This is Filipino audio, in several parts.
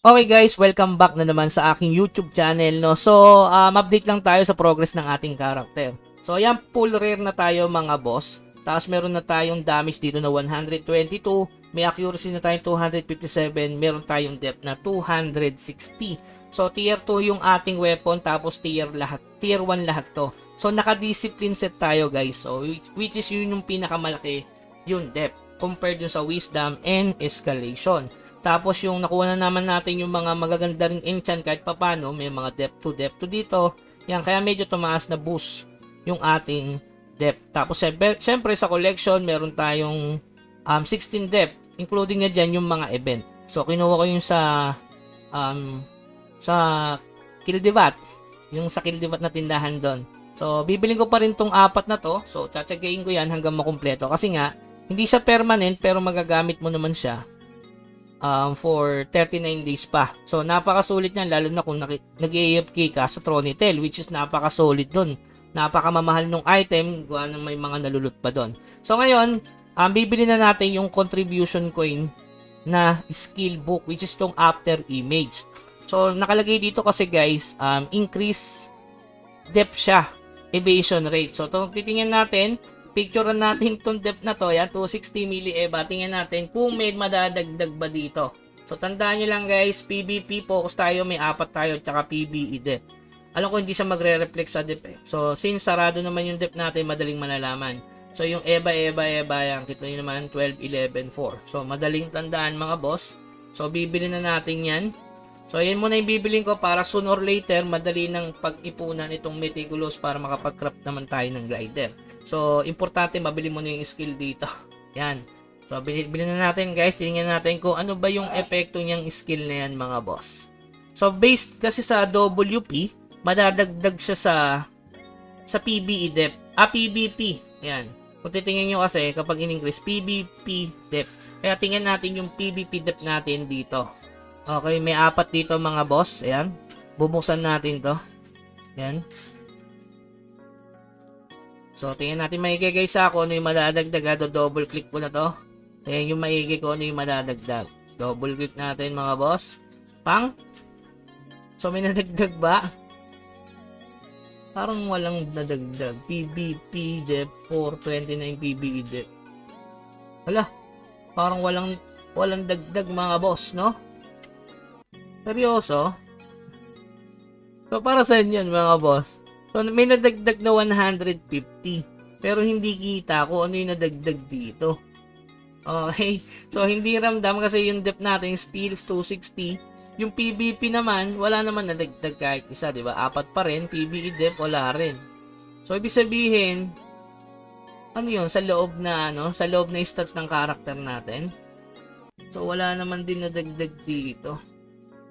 Okay guys, welcome back na naman sa aking YouTube channel, no. So, update lang tayo sa progress ng ating character. So, ayan, full rare na tayo mga boss. Tapos meron na tayong damage dito na 122, may accuracy na tayong 257, meron tayong depth na 260. So, tier 2 yung ating weapon, tapos tier 1 lahat to. So, naka-discipline set tayo guys. So, which is yun yung pinakamalaki, yung depth compared dun sa wisdom and escalation. Tapos yung nakuha na naman natin yung mga magaganda ring enchant kahit papano, may mga depth 2 dito. Yan, kaya medyo tumaas na boost yung ating depth. Tapos syempre sa collection, meron tayong 16 depth, including na dyan yung mga event. So kinuha ko yung sa Kildivat, yung sa Kildivat na tindahan doon. So bibiling ko pa rin tong apat na to. So tsatsagain ko yan hanggang makumpleto. Kasi nga, hindi siya permanent pero magagamit mo naman siya for 39 days pa. So, napakasulit niyan, lalo na kung nag-AFK ka sa Tronitel, which is napakasulit dun. Napakamamahal nung item, gawa ng may mga nalulot pa dun. So, ngayon, bibili na natin yung contribution coin na skill book, which is tong after image. So, nakalagay dito kasi guys, increase depth siya, evasion rate. So, itong titingnan natin, picturean natin itong depth na to, yan, 260 millieva. Tingnan natin kung may madadagdag ba dito. So, tandaan nyo lang guys, PvP focus tayo, may 4 tayo, tsaka PvE depth. Alam ko hindi siya magre-reflect sa depth eh. So, since sarado naman yung depth natin, madaling malalaman. So, yung EVA, yan, kita nyo naman, 12, 11, 4. So, madaling tandaan mga boss. So, bibili na natin yan. So, yan muna yung bibilin ko para soon or later, madali ng pag-ipunan itong Meticulous para makapag-craft naman tayo ng glider. So, importante mabili mo na yung skill dito. Yan. So, bilhin na natin guys. Tingnan natin kung ano ba yung epekto niyang skill na yan mga boss. So, based kasi sa WP, madadagdag siya sa PvE depth. PvP. Yan. Kung titingnan nyo kasi, kapag in-increase, PvP depth. Kaya tingnan natin yung PvP depth natin dito. Okay, may 4 dito mga boss. Ayan. Bubuksan natin to. Yan. So, tingnan natin maigi guys kung ano yung madadagdag. Double click po na to. Ayan yung maigi kung ano yung madadagdag. Double click natin mga boss. Pang. So, may nadagdag ba? Parang walang nadagdag. PvP depth 429 PvE depth. Hala. Parang walang dagdag mga boss, no? Seryoso? So, para sa inyo mga boss. So, may nadagdag na 150. Pero hindi kita kung ano yung nadagdag dito. Okay. So, hindi ramdam kasi yung depth natin still 260. Yung PvP naman, wala naman nadagdag kahit isa, di ba? 4 pa rin. PvE depth, wala rin. So, ibig sabihin, ano yun? Sa loob na stats ng character natin. So, wala naman din nadagdag dito.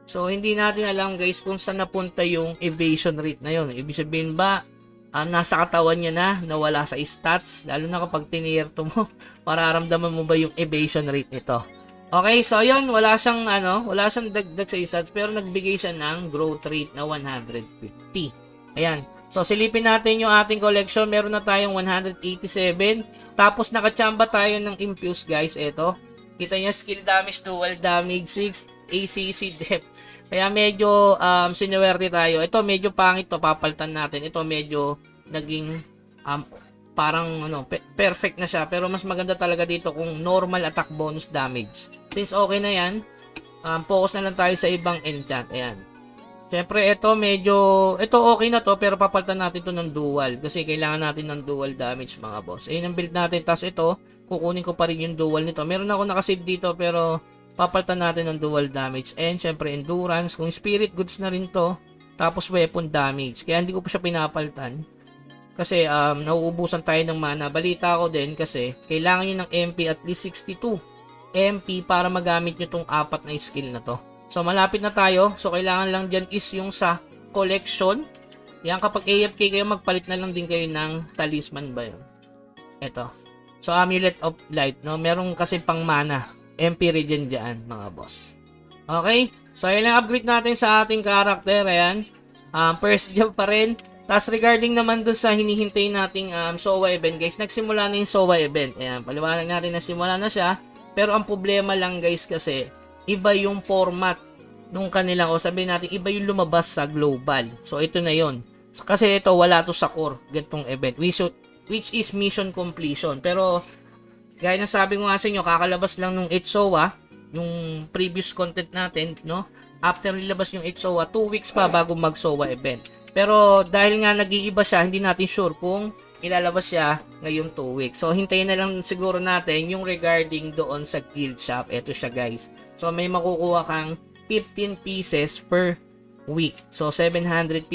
So, hindi natin alam guys kung saan napunta yung evasion rate na yun. Ibig sabihin ba, nasa katawan niya na, nawala sa stats, lalo na kapag tinier to mo, mararamdaman mo ba yung evasion rate nito. Okay, so yun, wala siyang dagdag sa stats, pero nagbigay siya ng growth rate na 150. Ayan. So, silipin natin yung ating collection. Meron na tayong 187. Tapos, nakachamba tayo ng Infuse guys. Ito. Kita niyo, skill damage, dual damage, 6, ACC depth. Kaya medyo sinuwerte tayo. Ito medyo pangit to, papalitan natin. Ito medyo naging parang perfect na siya. Pero mas maganda talaga dito kung normal attack bonus damage. Since okay na yan, focus na lang tayo sa ibang enchant. Ayan. Siyempre ito okay na to, pero papalitan natin to ng dual. Kasi kailangan natin ng dual damage mga boss. Ayun ang build natin. Tapos ito, kukunin ko pa rin yung dual nito. Meron ako nakasave dito pero papalitan natin ng dual damage. And syempre endurance. Kung spirit goods na rin to. Tapos weapon damage. Kaya hindi ko pa siya pinapalitan. Kasi nauubusan tayo ng mana. Balita ko din kasi kailangan nyo ng MP at least 62 MP para magamit nyo tong 4 na skill na to. So malapit na tayo. So kailangan lang dyan is yung sa collection. Yan, kapag AFK kayo, magpalit na lang din kayo ng talisman ba yun? Ito. So Amulet of Light, no? Meron kasi pang mana. MP regen dyan, mga boss. Okay? So, ayan lang upgrade natin sa ating character. Ayan. First job pa rin. Tapos, regarding naman dun sa hinihintay nating SOA event, guys. Nagsimula na yung SOA event. Ayan. Paliwanag natin na simula na siya. Pero, ang problema lang, guys, kasi iba yung format nung kanilang, o sabihin natin, iba yung lumabas sa global. So, ito na yon. Kasi ito, wala to sa core, ganitong event, which is mission completion. Pero, gaya ng sabi ko nga sa inyo, kakalabas lang nung Itsoa, yung previous content natin, no? After nilabas yung Itsoa, 2 weeks pa bago mag-SOA event. Pero, dahil nga nag-iiba siya, hindi natin sure kung ilalabas siya ngayong 2 weeks. So, hintayin na lang siguro natin yung regarding doon sa guild shop. Ito siya, guys. So, may makukuha kang 15 pieces per week. So, 750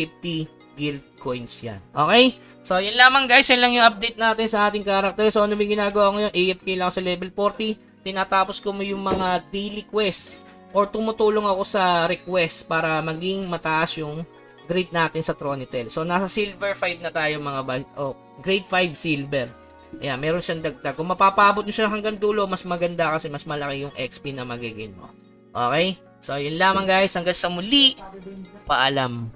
guild coins yan. Okay? So, yun lamang, guys. Yan lang yung update natin sa ating character. So, ano may ginagawa ko ngayon? AFK lang sa level 40. Tinatapos ko mo yung mga daily quests or tumutulong ako sa request para maging mataas yung grade natin sa Tronitel. So, nasa silver 5 na tayo mga grade 5 silver. Ayan, meron siyang dagdag. Kung mapapabot nyo siya hanggang dulo, mas maganda kasi mas malaki yung XP na magiging mo. Okay? So, yun lamang guys. Hanggang sa muli. Paalam.